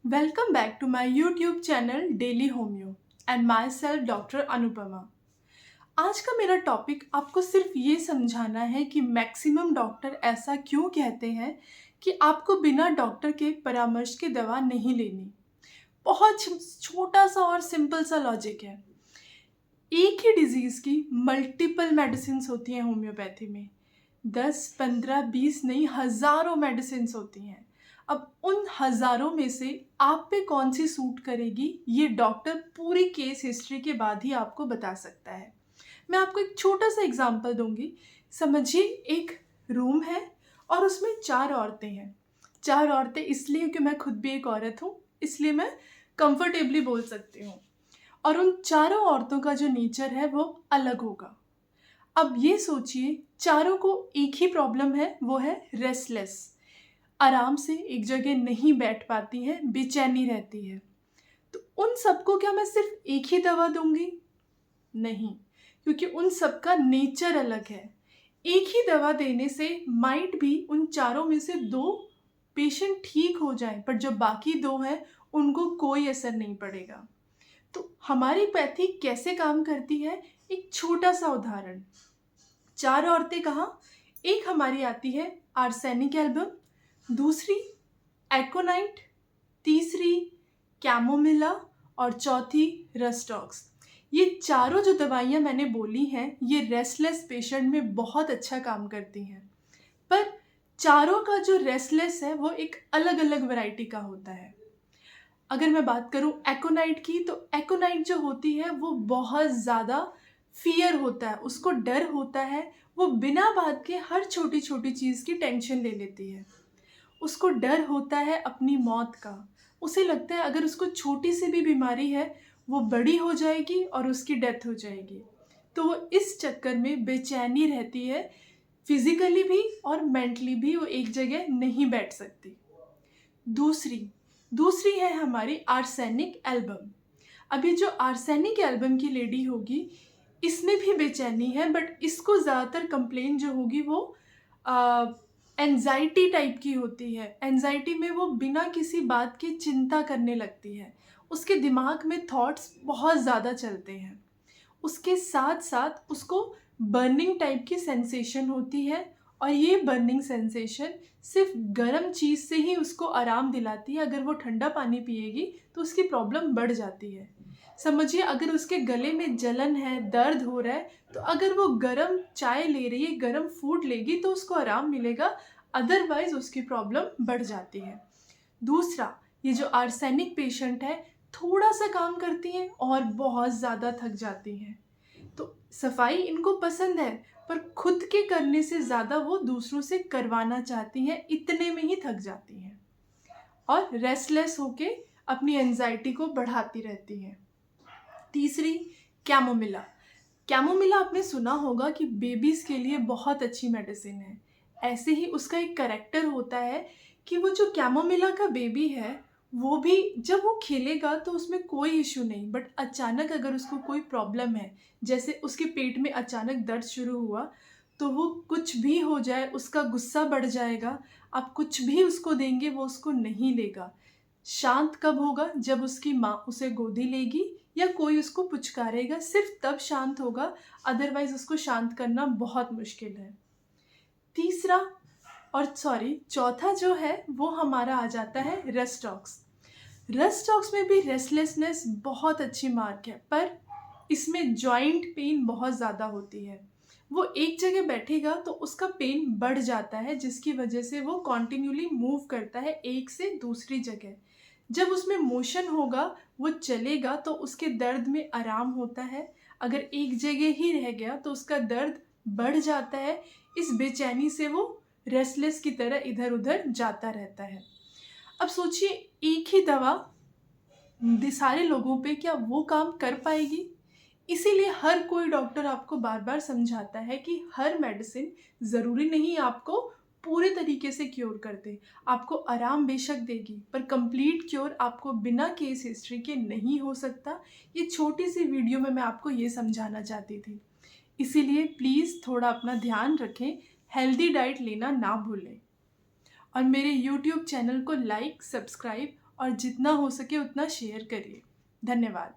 Welcome back to my YouTube channel Daily Homeo and myself doctor Anupama. आज का मेरा topic आपको सिर्फ ये समझाना है कि मैक्सिमम डॉक्टर ऐसा क्यों कहते हैं कि आपको बिना डॉक्टर के परामर्श के दवा नहीं लेनी। बहुत छोटा सा और सिंपल सा लॉजिक है। एक ही डिजीज़ की मल्टीपल मेडिसिन्स होती हैं होम्योपैथी में। 10, 15, 20 नहीं, हज़ारों मेडिसिन्स होती हैं। अब उन हज़ारों में से आप पे कौन सी सूट करेगी, ये डॉक्टर पूरी केस हिस्ट्री के बाद ही आपको बता सकता है। मैं आपको एक छोटा सा एग्जांपल दूंगी। समझिए एक रूम है और उसमें 4 औरतें हैं। 4 औरतें इसलिए कि मैं खुद भी एक औरत हूँ, इसलिए मैं कंफर्टेबली बोल सकती हूँ। और उन चारों औरतों का जो नेचर है वो अलग होगा। अब ये सोचिए, चारों को एक ही प्रॉब्लम है, वो है रेस्टलेस। आराम से एक जगह नहीं बैठ पाती हैं, बेचैनी रहती है। तो उन सबको क्या मैं सिर्फ एक ही दवा दूंगी? नहीं, क्योंकि उन सबका नेचर अलग है। एक ही दवा देने से माइट भी उन चारों में से 2 पेशेंट ठीक हो जाएं, पर जो बाकी 2 हैं उनको कोई असर नहीं पड़ेगा। तो हमारी पैथी कैसे काम करती है, एक छोटा सा उदाहरण। 4 औरतें कहाँ? एक हमारी आती है आर्सेनिक एल्बम, दूसरी एकोनाइट, तीसरी कैमोमिला और चौथी रस्टॉक्स। ये चारों जो दवाइयाँ मैंने बोली हैं, ये रेस्टलेस पेशेंट में बहुत अच्छा काम करती हैं। पर चारों का जो रेस्टलेस है वो एक अलग अलग वैरायटी का होता है। अगर मैं बात करूं एकोनाइट की, तो एकोनाइट जो होती है वो बहुत ज़्यादा फियर होता है, उसको डर होता है। वो बिना बात के हर छोटी छोटी चीज़ की टेंशन ले लेती है। उसको डर होता है अपनी मौत का। उसे लगता है अगर उसको छोटी सी भी बीमारी है, वो बड़ी हो जाएगी और उसकी डेथ हो जाएगी। तो वो इस चक्कर में बेचैनी रहती है, फिजिकली भी और मेंटली भी वो एक जगह नहीं बैठ सकती। दूसरी दूसरी है हमारी आर्सेनिक एल्बम। अभी जो आर्सेनिक एल्बम की लेडी होगी, इसमें भी बेचैनी है, बट इसको ज़्यादातर कंप्लेन जो होगी वो एंजाइटी टाइप की होती है। एंजाइटी में वो बिना किसी बात की चिंता करने लगती है। उसके दिमाग में थॉट्स बहुत ज़्यादा चलते हैं। उसके साथ साथ उसको बर्निंग टाइप की सेंसेशन होती है, और ये बर्निंग सेंसेशन सिर्फ गर्म चीज़ से ही उसको आराम दिलाती है। अगर वो ठंडा पानी पिएगी तो उसकी प्रॉब्लम बढ़ जाती है। समझिए अगर उसके गले में जलन है, दर्द हो रहा है, तो अगर वो गर्म चाय ले रही है, गर्म फूड लेगी तो उसको आराम मिलेगा, अदरवाइज उसकी प्रॉब्लम बढ़ जाती है। दूसरा, ये जो आर्सेनिक पेशेंट है, थोड़ा सा काम करती हैं और बहुत ज़्यादा थक जाती हैं। तो सफाई इनको पसंद है, पर खुद के करने से ज़्यादा वो दूसरों से करवाना चाहती हैं, इतने में ही थक जाती हैं और रेस्टलेस होके अपनी एंजाइटी को बढ़ाती रहती हैं। तीसरी, कैमोमिला। कैमोमिला आपने सुना होगा कि बेबीज़ के लिए बहुत अच्छी मेडिसिन है। ऐसे ही उसका एक कैरेक्टर होता है कि वो जो कैमोमिला का बेबी है, वो भी जब वो खेलेगा तो उसमें कोई इश्यू नहीं, बट अचानक अगर उसको कोई प्रॉब्लम है, जैसे उसके पेट में अचानक दर्द शुरू हुआ, तो वो कुछ भी हो जाए, उसका गुस्सा बढ़ जाएगा। आप कुछ भी उसको देंगे वो उसको नहीं लेगा। शांत कब होगा? जब उसकी माँ उसे गोदी लेगी या कोई उसको पुचकारेगा, सिर्फ तब शांत होगा, अदरवाइज उसको शांत करना बहुत मुश्किल है। तीसरा चौथा जो है वो हमारा आ जाता है रेस्टॉक्स। रेस्टॉक्स में भी रेस्टलेसनेस बहुत अच्छी मार्क है, पर इसमें जॉइंट पेन बहुत ज़्यादा होती है। वो एक जगह बैठेगा तो उसका पेन बढ़ जाता है, जिसकी वजह से वो कॉन्टिन्यूली मूव करता है एक से दूसरी जगह। जब उसमें मोशन होगा, वो चलेगा तो उसके दर्द में आराम होता है। अगर एक जगह ही रह गया तो उसका दर्द बढ़ जाता है। इस बेचैनी से वो रेस्टलेस की तरह इधर उधर जाता रहता है। अब सोचिए, एक ही दवा सारे लोगों पे क्या वो काम कर पाएगी? इसीलिए हर कोई डॉक्टर आपको बार बार समझाता है कि हर मेडिसिन ज़रूरी नहीं आपको पूरे तरीके से क्योर कर दे। आपको आराम बेशक देगी, पर कंप्लीट क्योर आपको बिना केस हिस्ट्री के नहीं हो सकता। ये छोटी सी वीडियो में मैं आपको ये समझाना चाहती थी। इसीलिए प्लीज़ थोड़ा अपना ध्यान रखें, हेल्दी डाइट लेना ना भूलें। और मेरे यूट्यूब चैनल को लाइक, सब्सक्राइब और जितना हो सके उतना शेयर करिए। धन्यवाद।